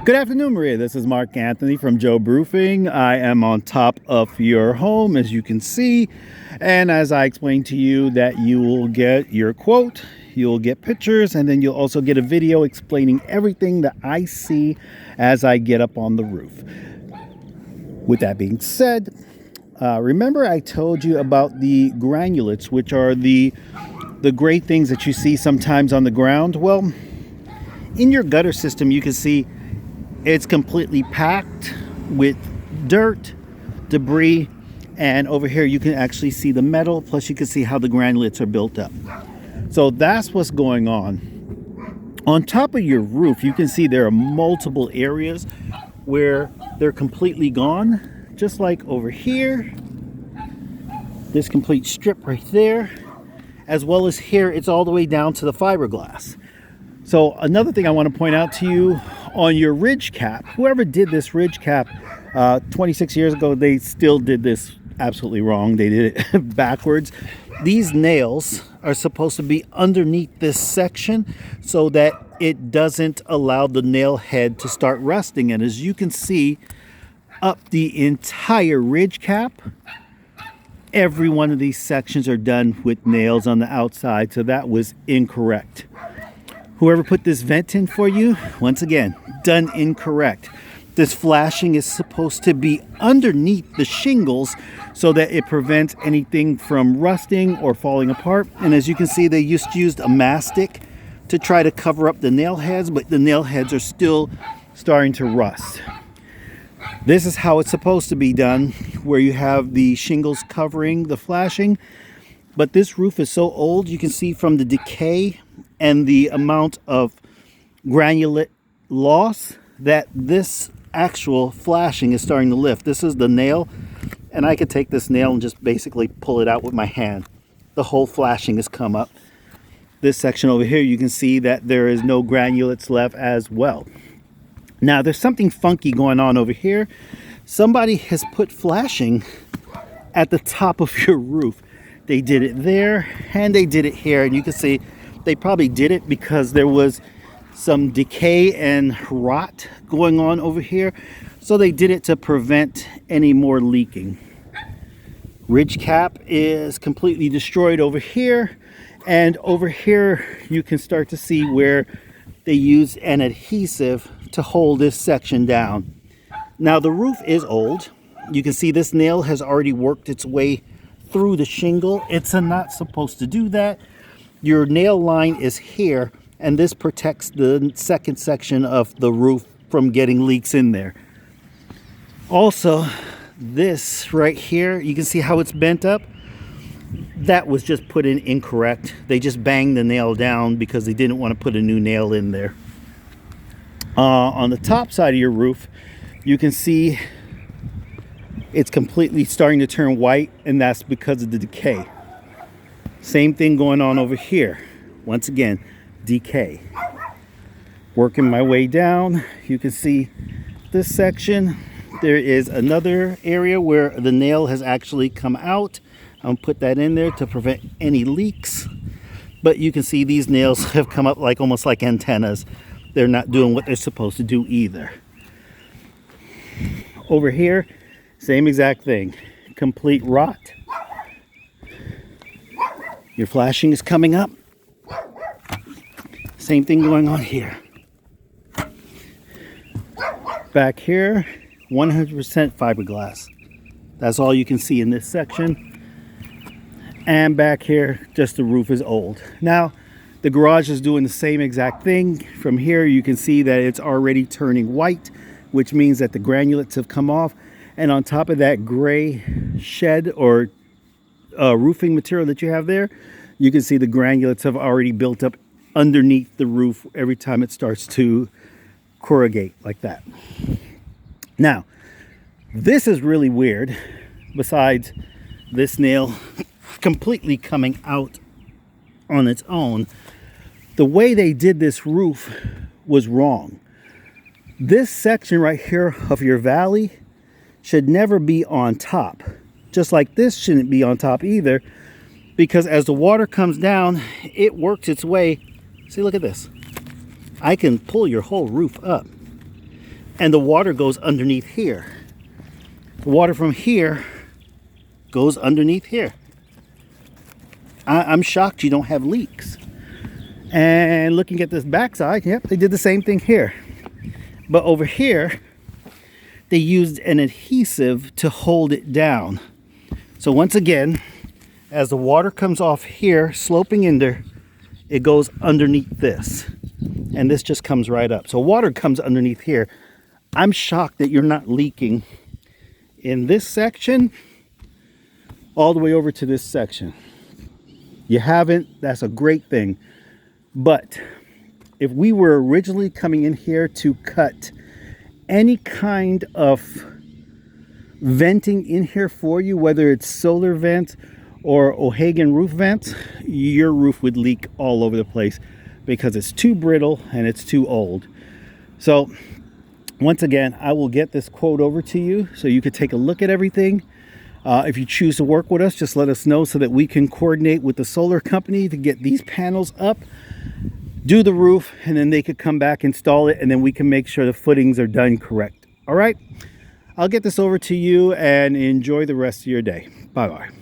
Good afternoon, Maria. This is Mark Anthony from Job Roofing. I am on top of your home, as you can see. And as I explained to you, that you will get your quote, you'll get pictures, and then you'll also get a video explaining everything that I see as I get up on the roof. With that being said, remember I told you about the granulates, which are the gray things that you see sometimes on the ground? Well, in your gutter system, you can see it's completely packed with dirt, debris, and over here you can actually see the metal, plus you can see how the granulates are built up. So that's what's going on. On top of your roof, you can see there are multiple areas where they're completely gone, just like over here, this complete strip right there, as well as here, it's all the way down to the fiberglass. So another thing I want to point out to you, on your ridge cap, whoever did this ridge cap 26 years ago, they still did this absolutely wrong. They did it backwards. These nails are supposed to be underneath this section so that it doesn't allow the nail head to start rusting. And as you can see, up the entire ridge cap, every one of these sections are done with nails on the outside, so that was incorrect. Whoever put this vent in for you, once again, done incorrect. This flashing is supposed to be underneath the shingles so that it prevents anything from rusting or falling apart. And as you can see, they used a mastic to try to cover up the nail heads, but the nail heads are still starting to rust. This is how it's supposed to be done, where you have the shingles covering the flashing. But this roof is so old, you can see from the decay and the amount of granulate loss that this actual flashing is starting to lift. This is the nail, and I could take this nail and just basically pull it out with my hand. The whole flashing has come up. This section over here, you can see that there is no granulates left as well. Now, there's something funky going on over here. Somebody has put flashing at the top of your roof. They did it there, and they did it here, and you can see they probably did it because there was some decay and rot going on over here. So they did it to prevent any more leaking. Ridge cap is completely destroyed over here. And over here, you can start to see where they used an adhesive to hold this section down. Now, the roof is old. You can see this nail has already worked its way through the shingle. It's not supposed to do that. Your nail line is here, and this protects the second section of the roof from getting leaks in there. Also, this right here, you can see how it's bent up. That was just put in incorrect. They just banged the nail down because they didn't want to put a new nail in there. On the top side of your roof, you can see it's completely starting to turn white, and that's because of the decay. Same thing going on over here. Once again, decay. Working my way down, you can see this section. There is another area where the nail has actually come out. I'll put that in there to prevent any leaks. But you can see these nails have come up like almost like antennas. They're not doing what they're supposed to do either. Over here, same exact thing. Complete rot. Your flashing is coming up. Same thing going on here. Back here, 100% fiberglass. That's all you can see in this section. And back here, just the roof is old. Now, the garage is doing the same exact thing. From here, you can see that it's already turning white, which means that the granulates have come off. And on top of that gray shed or roofing material that you have there, you can see the granulates have already built up underneath the roof every time it starts to corrugate like that. Now, this is really weird. Besides this nail completely coming out on its own, the way they did this roof was wrong. This section right here of your valley should never be on top. Just like this shouldn't be on top either, because as the water comes down, it works its way. See, look at this. I can pull your whole roof up. and the water goes underneath here. The water from here goes underneath here. I'm shocked you don't have leaks. And looking at this backside, yep, they did the same thing here. But over here, they used an adhesive to hold it down. So once again, as the water comes off here, sloping in there, it goes underneath this. And this just comes right up. So water comes underneath here. I'm shocked that you're not leaking in this section all the way over to this section. You haven't, that's a great thing. But if we were originally coming in here to cut any kind of venting in here for you, whether it's solar vent or O'Hagan roof vents, your roof would leak all over the place because it's too brittle and it's too old. So once again, I will get this quote over to you so you could take a look at everything. If you choose to work with us, just let us know so that we can coordinate with the solar company to get these panels up, do the roof, and then they could come back, install it, and then we can make sure the footings are done correct. All right, I'll get this over to you and enjoy the rest of your day. Bye-bye.